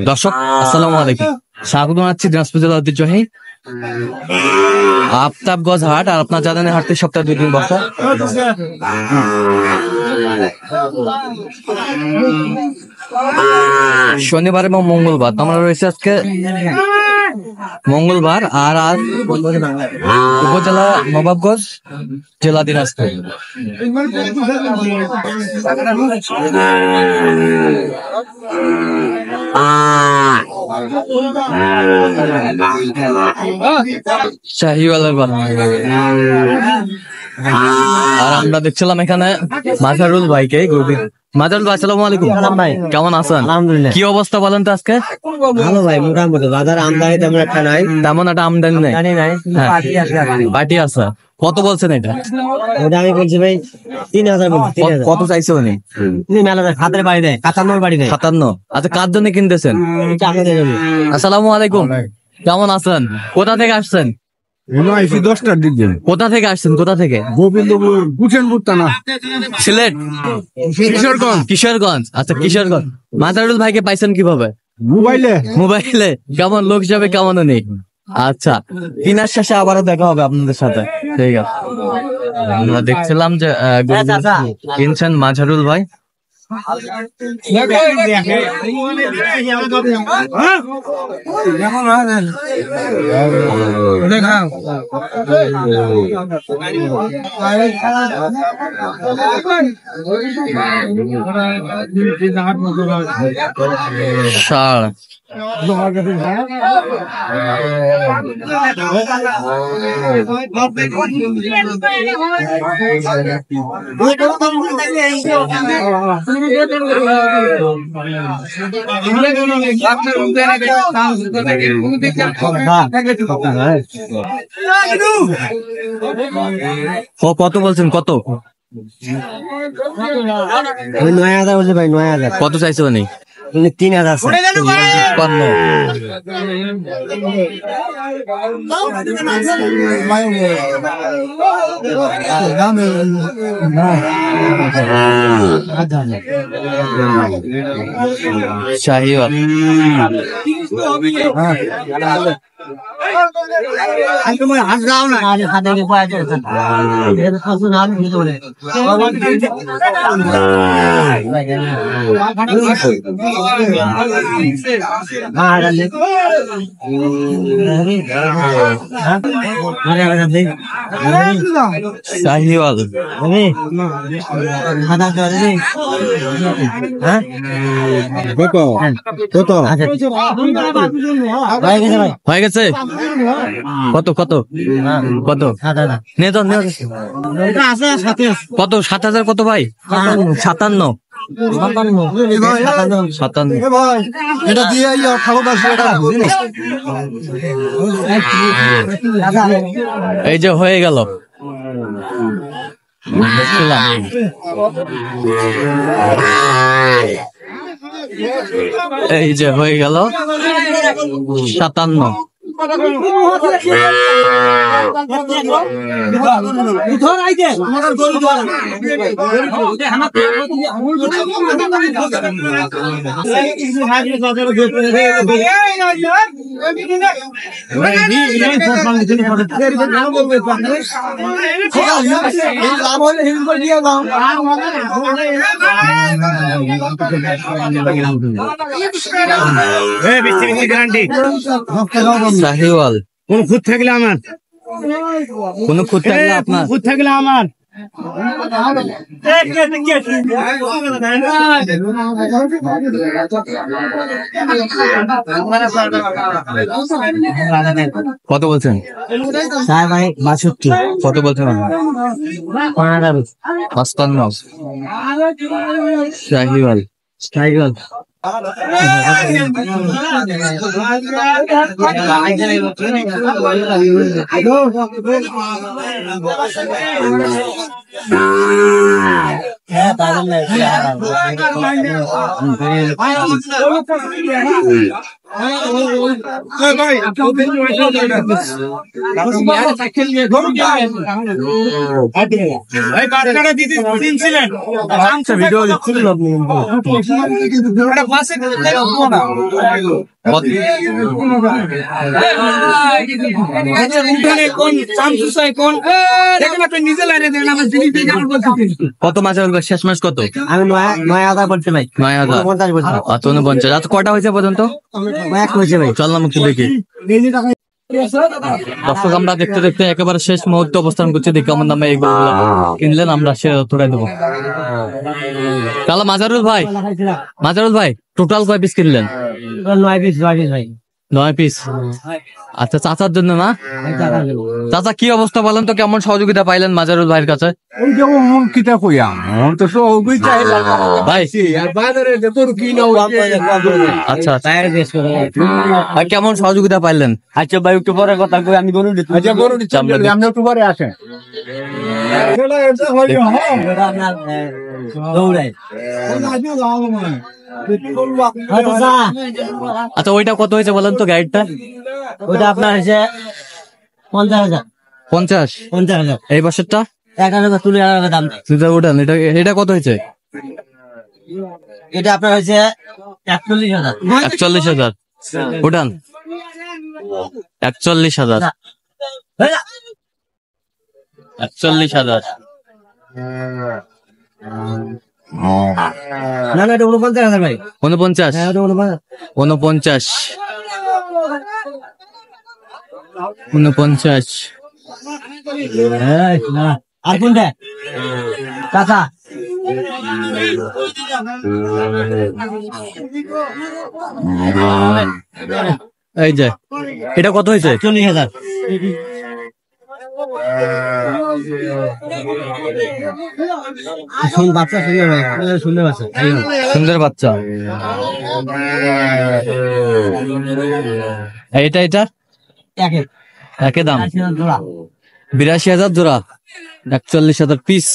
দর্শক আসসালামু আলাইকুম, স্বাগত জানাচ্ছি দিনাজপুর জেলা ঐতিহ্যবাহী আফতাবগঞ্জ হাট। আর আপনার জানেন হাটটি সপ্তাহে 2 দিন বসা। শনিবার এবং মঙ্গলবার। আমরা রয়েছে আজকে মঙ্গলবার, আর আজ উপজেলা নবাবগঞ্জ, জেলা দিনাজপুর। শাহিওয়ালের বাজার। আর আমরা দেখছিলাম এখানে মাজারুল ভাইকে। মাজারুল ভাই, আসসালামু আলাইকুম। ভাই, কেমন আছেন? আলহামদুলিল্লাহ। কি অবস্থা বলেন তো আজকে? ভালো ভাই, মোটামুটি। বাজার আমদানি তেমন একটা নাই। তেমন একটা আমদানি নাই। পার্টি আছে। কত বলছেন এটা? ওটা আমি বলছি ভাই 3000 বলছি। কত চাইছে উনি? হাতের বাড়ি দেয়, 57 বাড়ি দেয়। 57। আচ্ছা, কার জন্য কিনতেছেন? আসসালামু আলাইকুম, কেমন আছেন? কোথা থেকে আসছেন? 10টার দিক দিয়ে। কোথা থেকে আসছেন? কোথা থেকে? গোবিন্দপুর, কুশেনপুর থানা, সিলেট, কিশোরগঞ্জ। আচ্ছা, কিশোরগঞ্জ। মাজারুল ভাইকে পাইছেন কিভাবে? মোবাইলে। কেমন লোক হিসাবে কেমন নেই? আচ্ছা, কিনার শেষে আবারও দেখা হবে আপনাদের সাথে। ঠিক আছে। আমরা দেখছিলাম যে কিনছেন মাজারুল ভাই। ষাড় কত বলছেন? কত? 9000 বলছে ভাই। 9000। কত চাইছে উনি? 3000। শাহিওয়াল। শাহিওয়াল। হয়ে গেছে। কত কত কত? কত? 7000। কত ভাই? 57। এই যে হয়ে গেল। এই যে হয়ে গেল 57। শাহিওয়াল। কোন খুঁত থাকলে আমার, কোন খুঁত থাকলে আপনার, খুঁত থাকলে আমার। কত বলছেন? ভাই 62। কত বলছেন? 55। শাহিওয়াল। টাইগার। কত মাছের ভাই শেষ মাস কত? আমি 9,000 বলছি ভাই। 9,000। 49 বলছি। আচ্ছা 49। আচ্ছা কটা হয়েছে পর্যন্ত? এক হয়েছে ভাই। চললাম একটু দেখি। দর্শক আমরা দেখতে দেখতে একেবারে শেষ মুহূর্তে অবস্থান করছি, দেখি কেমন দামে এই গরুগুলো কিনলেন, আমরা সে তোড়াই দেবো। তাহলে মাজারুল ভাই টোটাল কয় পিস কিনলেন? 9 পিস ভাই। 9 পিস। আচ্ছা চাচার জন্য না? চাচা কি অবস্থা বলেন তো, কেমন সহযোগিতা পাইলেন মাজারুল ভাইয়ের কাছে? ওই যেমন মন কিতা কইয়াম মন তো সহযোগিতা ভাই আর বাজারে যত কি নাও আচ্ছা ভাই কেমন সহযোগিতা পাইলেন? আচ্ছা ভাই একটু পরে কথা কই, আমি গরু দিতে। আচ্ছা গরু দিচ্ছি আপনি একটু পরে আসেন। দৌড়াই। আচ্ছা ওইটা কত হয়েছে বলেন তো গাইডটা? ওটা আপনার হচ্ছে 50,000। 50। 50,000। এই বছরটা 11,000 তুলে 11,000 দাম। উঠান, এটা কত হয়েছে? এটা আপনার হচ্ছে 41,000। 41,000 উঠান। 41,000। 41,000। না এটা 49,000 ভাই। 49। হ্যাঁ এটা 49,000। 49। 49। হ্যাঁ না আর কোনটা চাচা? এই যে এটা কত হয়েছে? 40,000। বাচ্চা সুন্দর বাচ্চা। সুন্দর বাচ্চা। এটা একে দাম 82,000 জোড়া। 41,000 পিস।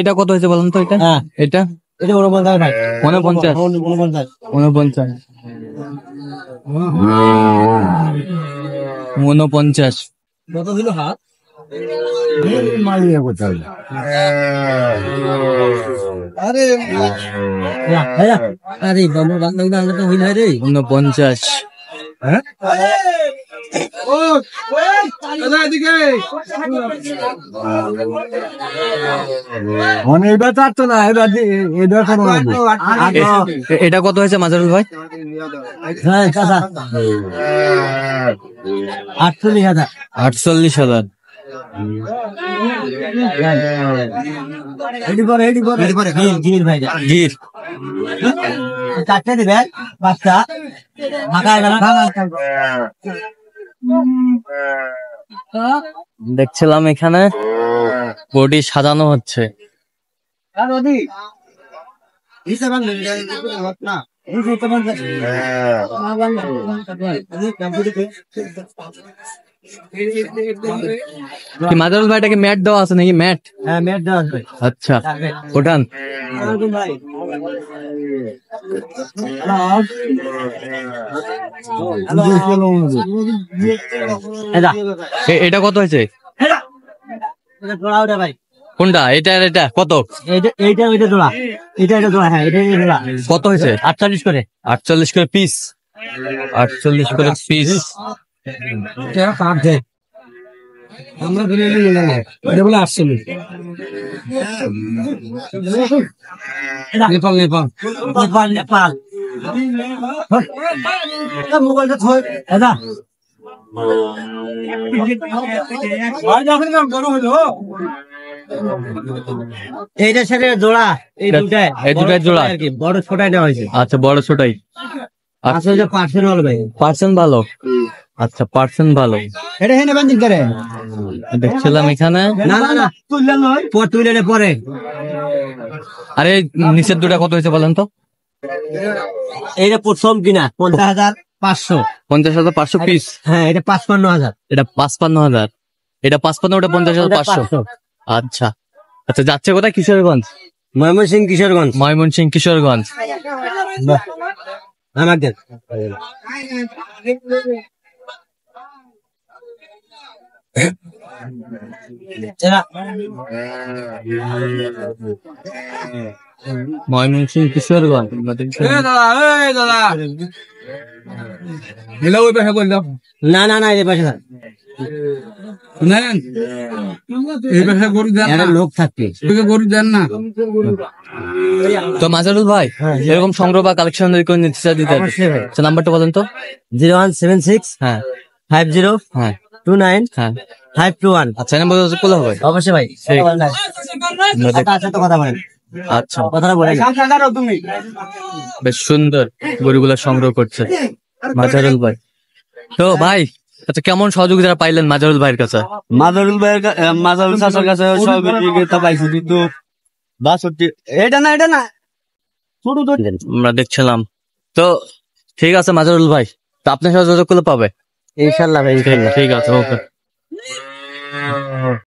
এটা কত হয়েছে বলেন তো? এটা এটা 49,000 ভাই। 49। 49। কত দিল হাত? মালিয়া কোথায় আরে বাবা বান্ধব তো হইল রে। 49। হ্যাঁ মানে এবার চাচ্ছ না, এবার এটা কত হয়েছে মাজারুল ভাই? হ্যাঁ চাচা 48,000। 48,000। গির ভাই গির। চারটে দিবে পাঁচটা দেখছিলাম এখানে বডি সাজানো হচ্ছে। কি মাজারুল ভাইটাকে ম্যাট দেওয়া আছে নাকি? ম্যাট? হ্যাঁ ম্যাট দেওয়া আছে। আচ্ছা ওঠান। এটা কত হয়েছে? ভাই কোনটা? এটা আর এটা কত? এইটা জোড়া। এটা জোড়া। হ্যাঁ এটা জোড়া। কত হয়েছে? 48 করে। 48 করে পিস। 48 করে পিস। আমরা ধরে এটা বলে 48। নেপাল মোবাইলটা থই দাদা এইটার সাথে জোড়া। এই দুটাই জোড়া আর কি, বড় ছোটাই নেওয়া হয়েছে। আচ্ছা বড় ছোটাই। আসলে পার্সেন্ট ভালো ভাই। পার্সেন্ট ভালো। আচ্ছা পার্সেন্ট ভালো। এটা হেনে বান্দিন করে দেখছিলাম এখানে। না তুললে নয়, তুললে পরে আরে নিচের দুটা কত হয়েছে বলেন তো? এইটা প্রথম কিনা 50,500। 50,500 পিস। হ্যাঁ, এটা 55,000। এটা 55,000, এটা 55, ওটা 50,500। আচ্ছা আচ্ছা, যাচ্ছে কোথায়? কিশোরগঞ্জ। ময়মনসিংহ কিশোরগঞ্জ। ময়মনসিংহ কিশোরগঞ্জ। আমার দেন। ময়মনসিংহ কিশোরগঞ্জ। দিলাম ওই পাশে করলাম না না না, এই পাশে না। নেন এই পাশে গরু দেন একটা না, লোক থাকবে। গরু দেন না। তো মাজারুল ভাই, এরকম সংগ্রহ বা কালেকশন দিতে অবশ্যই ভাই। আচ্ছা, নাম্বারটা বলেন তো? 0176 হ্যাঁ 50 হ্যাঁ 29 হ্যাঁ। 521। আচ্ছা, এই নাম্বার কোলা হবে? অবশ্যই ভাই। ঠিক। আচ্ছা, তো কথা বলেন। আচ্ছা, কথাটা বলেন। বেশ সুন্দর গরুগুলা সংগ্রহ করছে মাজারুল ভাই। তো ভাই, আচ্ছা, কেমন সহযোগিতা পাইলেন মাজারুল ভাইয়ের কাছে? মাজারুল ভাইয়ের মাজারুল চাচার কাছে সহযোগিতা পাইছি, কিন্তু 62 এটা না, এটা না, ছোট তো আমরা দেখছিলাম। তো ঠিক আছে মাজারুল ভাই, তো আপনার সাথে যোগাযোগ করলে পাবে। ইনশাল্লাহ ভাই, ইনশাল্লাহ। ঠিক আছে, ওকে।